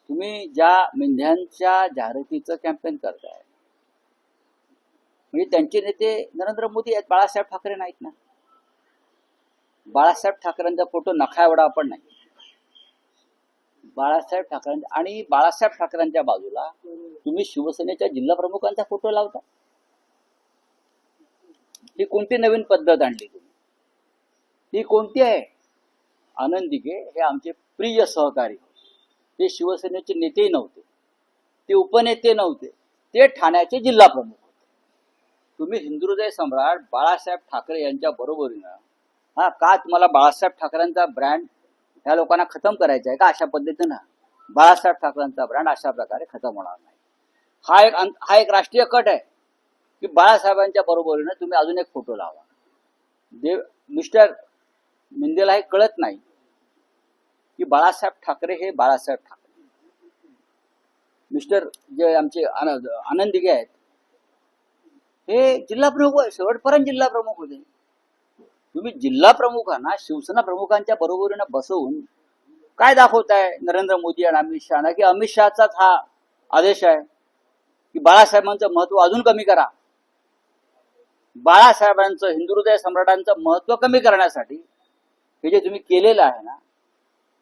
तुम्ही ज्या मेंढ्यांच्या जाहिरातीचं कॅम्पेन करताय, म्हणजे त्यांचे नेते नरेंद्र मोदी आहेत, बाळासाहेब ठाकरे नाहीत ना. बाळासाहेब ठाकरेंचा फोटो नखा एवढा आपण नाही. बाळासाहेब ठाकरेंचा, आणि बाळासाहेब ठाकरेंच्या बाजूला तुम्ही शिवसेनेच्या जिल्हा प्रमुखांचा फोटो लावता. ही कोणती नवीन पद्धत आणली तुम्ही? ही कोणती आहे? आनंद दिघे हे आमचे प्रिय सहकारी, ते शिवसेनेचे नेतेही नव्हते, ते उपनेते नव्हते, ते ठाण्याचे जिल्हा प्रमुख होते. तुम्ही हिंदुहृदय सम्राट बाळासाहेब ठाकरे यांच्या बरोबरीनं का तुम्हाला बाळासाहेब ठाकरेंचा ब्रँड ह्या लोकांना खतम करायचा आहे का? अशा पद्धतीनं बाळासाहेब ठाकरेंचा ब्रँड अशा प्रकारे खतम होणार नाही. हा एक राष्ट्रीय कट आहे की बाळासाहेबांच्या बरोबरीनं तुम्ही अजून एक फोटो लावा. मिस्टर मिंदेला हे कळत नाही की बाळासाहेब ठाकरे हे बाळासाहेब ठाकरे. मिस्टर जे आमचे आनंद दिघे आहेत हे जिल्हा प्रमुख, शेवटपर्यंत जिल्हा प्रमुख होते. तुम्ही जिल्हा प्रमुखांना शिवसेना प्रमुखांच्या बरोबरीनं बसवून काय दाखवताय नरेंद्र मोदी आणि अमित शहाना? की अमित शहाचाच हा आदेश आहे की बाळासाहेबांचं महत्व अजून कमी करा. बाळासाहेबांचं, हिंदुहृदय सम्राटांचं महत्व कमी करण्यासाठी हे जे तुम्ही केलेलं आहे ना,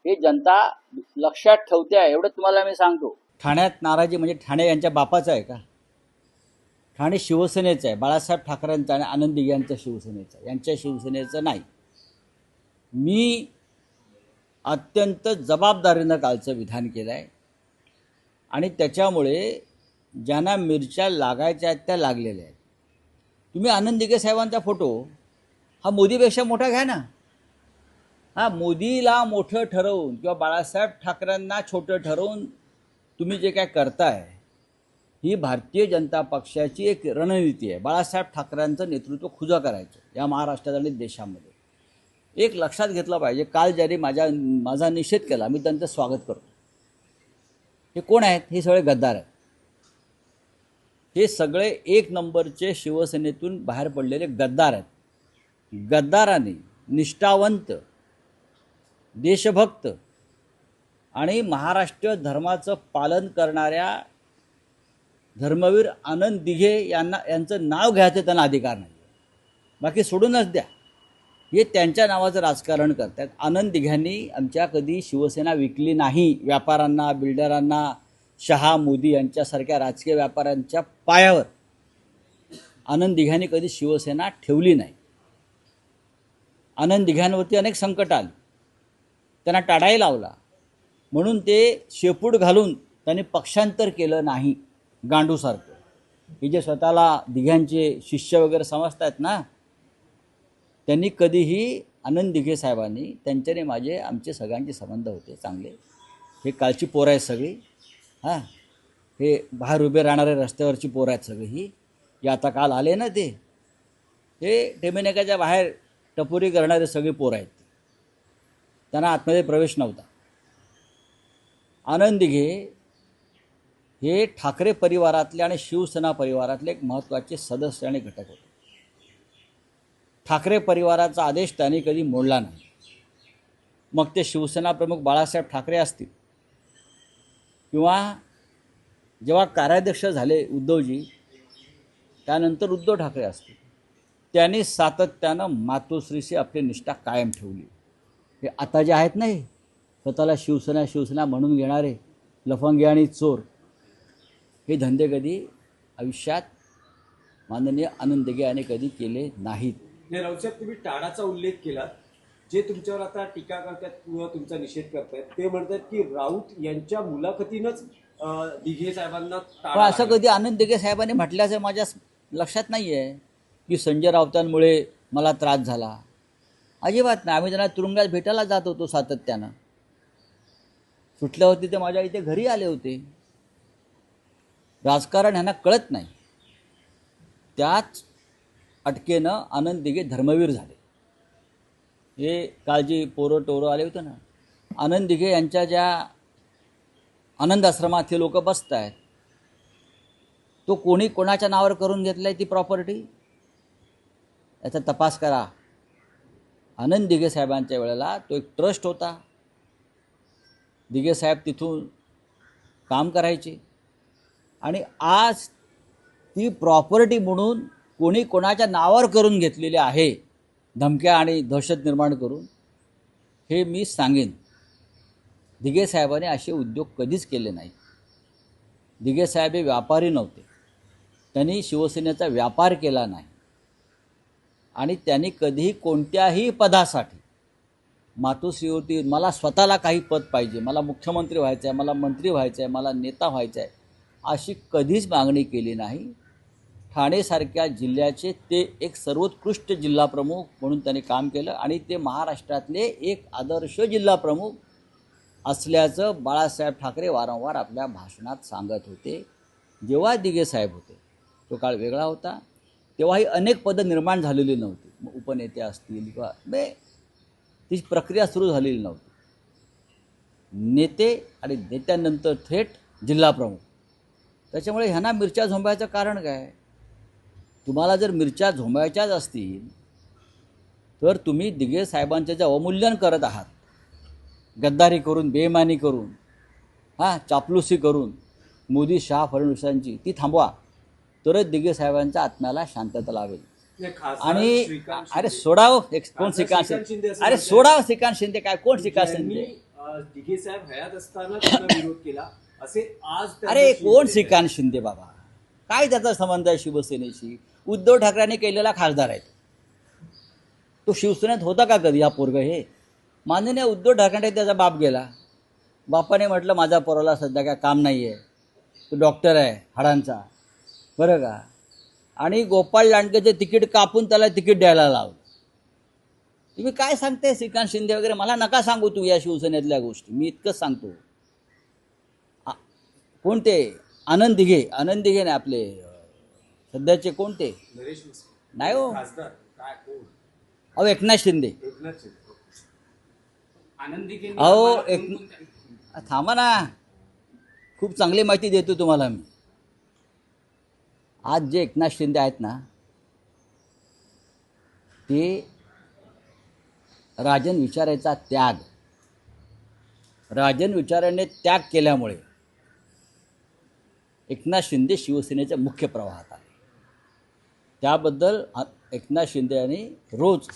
हे जनता लक्षात ठेवते आहे, एवढं तुम्हाला मी सांगतो. ठाण्यात नाराजी म्हणजे ठाणे यांच्या बापाचं आहे का? ठाणे शिवसेनेचं आहे, बाळासाहेब ठाकरेंचं आणि आनंद दिघे यांचं शिवसेनेचं, यांच्या शिवसेनेचं नाही. मी अत्यंत जबाबदारीनं कालचं विधान केलं आहे आणि त्याच्यामुळे ज्यांना मिरच्या लागायच्या आहेत त्या लागलेल्या आहेत. तुम्ही आनंद दिघे साहेबांचा फोटो हा मोदीपेक्षा मोठा घ्या ना. मोदीला मोठं ठरवून किंवा बाळासाहेब ठाकरेंना छोटं ठरवून तुम्ही जे काय करताय, ही भारतीय जनता पक्षाची एक रणनीती आहे. बाळासाहेब ठाकरेंचं नेतृत्व खुलं करायचं या महाराष्ट्रात आणि देशामध्ये. एक लक्षात घेतलं पाहिजे. काल ज्यांनी माझा निषेध केला, मी त्यांचं स्वागत करतो. हे कोण आहेत? हे सगळे गद्दार आहेत. हे सगळे एक नंबरचे शिवसेनेतून बाहेर पडलेले गद्दार आहेत. गद्दारांनी निष्ठावंत, देशभक्त आणि महाराष्ट्र धर्माचं पालन करणाऱ्या धर्मवीर आनंद दिघे यांचं नाव घ्यायचं त्यांना अधिकार नाही. बाकी सोडूनच द्या. हे त्यांच्या नावाचं राजकारण करतात. आनंद दिघ्यांनी आमच्या कधी शिवसेना विकली नाही. व्यापाऱ्यांना, बिल्डरांना, शहा, मोदी यांच्यासारख्या राजकीय व्यापाऱ्यांच्या पायावर आनंद दिघ्यांनी कधी शिवसेना ठेवली नाही. आनंद दिघ्यांवरती अनेक संकट आली, त्यांना टाळाही लावला, म्हणून ते शेपूट घालून त्यांनी पक्षांतर केलं नाही. गांडूसारखं हे जे स्वतःला दिघ्यांचे शिष्य वगैरे समजतात ना, त्यांनी कधीही आनंद दिघे साहेबांनी, त्यांच्याने आमचे सगळ्यांचे संबंध होते चांगले. हे कालची पोरं आहेत सगळी. हे बाहेर उभे राहणारे रस्त्यावरची पोरं आहेत सगळी. हे आता काल आले ना, हे टेमिनेकाच्या बाहेर टपोरी करणारे सगळे पोरं आहेत. त्यांना आतमध्ये प्रवेश नव्हता. आनंद दिघे हे ठाकरे परिवारातले आणि शिवसेना परिवारातले एक महत्त्वाचे सदस्य आणि घटक होते. ठाकरे परिवाराचा आदेश त्यांनी कधी मोडला नाही. मग ते शिवसेना प्रमुख बाळासाहेब ठाकरे असतील किंवा जेव्हा कार्याध्यक्ष झाले उद्धवजी, त्यानंतर उद्धव ठाकरे असतील, त्यांनी सातत्यानं मातोश्रीशी आपली निष्ठा कायम ठेवली. हे आता जे आहेत नाही, स्वतःला शिवसेना म्हणून घेणारे लफंगे आणि चोर, हे धंदे कधी आयुष्यात माननीय आनंद दिघे यांनी कधी केले नाहीत. राऊतसाहेब, तुम्ही टाळाचा उल्लेख केला. जे तुमच्यावर आता टीका करतात किंवा तुमचा निषेध करतायत ते म्हणतात की राऊत यांच्या मुलाखतीनंच दिघे साहेबांना पण असं कधी आनंद दिघे साहेबांनी म्हटल्याचं माझ्या लक्षात नाही आहे की संजय राऊतांमुळे मला त्रास झाला. अजिबात नाही. आम्ही त्यांना तुरुंगात भेटायला जात होतो सातत्यानं. सुटल्यावरती ते माझ्या इथे घरी आले होते. राजकारण ह्यांना कळत नाही. त्याच अटकेनं आनंद दिघे धर्मवीर झाले. हे काल जी पोरं टोरं आले होते ना, आनंद दिघे यांच्या ज्या आनंद आश्रमात हे लोक बसत आहेत, तो कोणी कोणाच्या नावावर करून घेतलं आहे ती प्रॉपर्टी, याचा तपास करा. आनंद दिघे साहेबांच्या वेळेला तो एक ट्रस्ट होता. दिघे साहेब तिथून काम करायचे. आणि आज ती प्रॉपर्टी म्हणून कोणी कोणाच्या नावावर करून घेतलेली आहे, धमक्या आणि दहशत निर्माण करून. हे मी सांगेन, दिघे साहेबांनी असे उद्योग कधीच केले नाही. दिघे साहेब हे व्यापारी नव्हते. त्यांनी शिवसेनेचा व्यापार केला नाही आणि त्यांनी कधीही कोणत्याही पदासाठी मातोश्रीवरती मला स्वतःला काही पद पाहिजे, मला मुख्यमंत्री व्हायचं आहे, मला मंत्री व्हायचं आहे, मला नेता व्हायचं आहे, अशी कधीच मागणी केली नाही. ठाणेसारख्या जिल्ह्याचे ते एक सर्वोत्कृष्ट जिल्हाप्रमुख म्हणून त्यांनी काम केलं आणि ते महाराष्ट्रातले एक आदर्श जिल्हाप्रमुख असल्याचं बाळासाहेब ठाकरे वारंवार आपल्या भाषणात सांगत होते. जेव्हा दिघे साहेब होते तो काळ वेगळा होता. तेव्हाही अनेक पदं निर्माण झालेली नव्हती. मग उपनेते असतील किंवा ती प्रक्रिया सुरू झालेली नव्हती. नेते आणि नेत्यानंतर थेट जिल्हाप्रमुख. त्याच्यामुळे ह्यांना मिरच्या झोंबायचं कारण काय? तुम्हाला जर मिरच्या झोंबायच्याच असतील तर तुम्ही दिघे साहेबांचे जे अवमूल्यन करत आहात, गद्दारी करून, बेईमानी करून, चापलुसी करून मोदी शहा फडणवीसांची, ती थांबवा. तरच दिघे साहेबांच्या आत्म्याला शांतता लावेल. आणि अरे सोडाव कोण श्रीकांत शिंदे, अरे सोडाव श्रीकांत शिंदे काय, कोण श्रीकांत शिंदे? दिघे साहेब हयात असताना त्यांना विरोध केला असे आज अरे कोण श्रीकांत शिंदे बाबा? काय त्याचा संबंध आहे शिवसेनेशी? उद्धव ठाकरेंनी केलेला खासदार आहे. तो शिवसेनेत होता का कधी हा पोरग? हे माननीय उद्धव ठाकरे, त्याचा बाप गेला. बापाने म्हटलं माझ्या पोराला सध्या काय काम नाही आहे, तो डॉक्टर आहे हाडांचा, बरं का, आणि गोपाळ लांडगेचे तिकीट कापून त्याला तिकीट द्यायला लावलं. तुम्ही काय सांगते श्रीकांत शिंदे वगैरे? मला नका सांगू तू या शिवसेनेतल्या गोष्टी. मी इतकंच सांगतो. कोणते आनंद दिघे नाही आपले सध्याचे, कोणते नाही हो, अहो एकनाथ शिंदे. अहो थांबा ना, खूप चांगली माहिती देतो तुम्हाला मी. आज जे एकनाथ शिंदे आहेत ना, ते राजन विचारेचा त्याग, राजन विचाराने त्याग केल्यामुळे एकनाथ शिंदे शिवसेनेच्या मुख्य प्रवाहात आहे. त्याबद्दल एकनाथ शिंदे यांनी रोज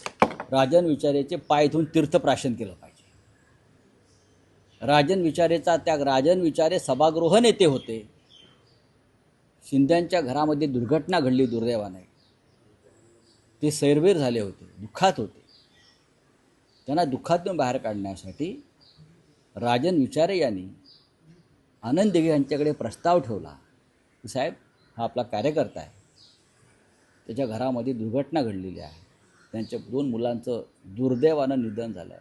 राजन विचारेचे पाय धुवून तीर्थप्राशन केलं पाहिजे. राजन विचारेचा त्याग, राजन विचारे सभागृह नेते होते. शिंद्यांच्या घरामध्ये दुर्घटना घडली दुर्दैवाने. ते सैरवेर झाले होते, दुःखात होते. त्यांना दुःखातून बाहेर काढण्यासाठी राजन विचारे यांनी आनंद दिघे यांच्याकडे प्रस्ताव ठेवला की साहेब, हा आपला कार्यकर्ता आहे, त्याच्या घरामध्ये दुर्घटना घडलेली आहे, त्यांच्या 2 मुलांचं दुर्दैवानं निधन झालं आहे,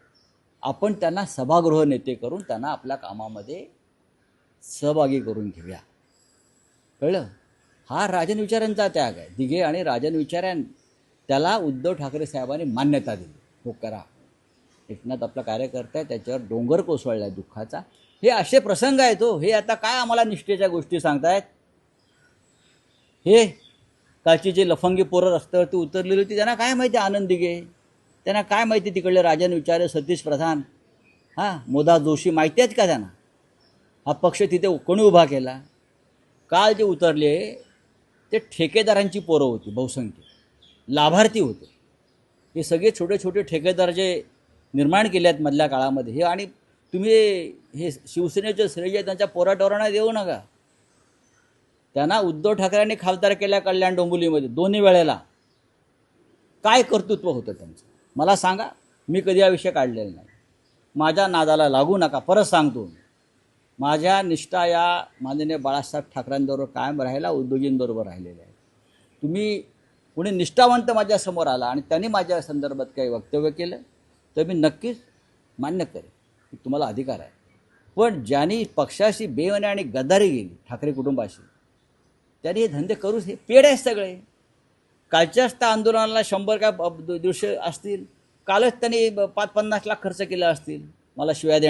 आपण त्यांना सभागृह नेते करून त्यांना आपल्या कामामध्ये सहभागी करून घेऊया. कळलं? हा राजन विचारांचा त्याग आहे. दिघे आणि राजन विचारां त्याला उद्धव ठाकरे साहेबांनी मान्यता दिली. हो करा, एकनाथ आपला कार्यकर्ता आहे, त्याच्यावर डोंगर कोसळला आहे दुःखाचा. हे असे प्रसंग आहेत. हो, हे आता काय आम्हाला निष्ठेच्या गोष्टी सांगतायत? हे कालची जे लफंगी पोरं रस्त्यावरती उतरलेली होती, त्यांना काय माहिती आनंद दिघे? त्यांना काय माहिती तिकडले राजन विचारे, सतीश प्रधान, मोदा जोशी, माहिती आहेत का त्यांना? हा पक्ष तिथे कोणी उभा केला? काल जे उतरले ते ठेकेदारांची पोरं होती, बहुसंख्य लाभार्थी होते. हे सगळे छोटे छोटे ठेकेदार जे निर्माण केले आहेत मधल्या काळामध्ये, हे, आणि तुम्ही हे शिवसेनेचे श्रेय त्यांच्या पोराटोरांना देऊ नका. त्यांना उद्धव ठाकरेंनी खासदार केल्या कल्याण डोंबिवलीमध्ये 2 वेळेला. काय कर्तृत्व होतं त्यांचं मला सांगा. मी कधी हा विषय काढलेला नाही. माझ्या नादाला लागू नका. परत सांगतो, माझ्या निष्ठा या माननीय बाळासाहेब ठाकरेंबरोबर कायम राहायला, उद्योजींबरोबर राहिलेले आहे. तुम्ही कोणी निष्ठावंत माझ्यासमोर आला आणि त्यांनी माझ्या संदर्भात काही वक्तव्य केलं तर मी नक्कीच मान्य करेन की तुम्हाला अधिकार आहे. पण ज्यांनी पक्षाशी बेईमानी आणि गद्दारी गेली ठाकरे कुटुंबाशी, त्यांनी हे धंदे करूच. हे पेड आहेत सगळे. कालच्याच त्या आंदोलनाला 100 का 150 असतील. कालच त्यांनी 5-50 लाख खर्च केले असतील मला शिवाय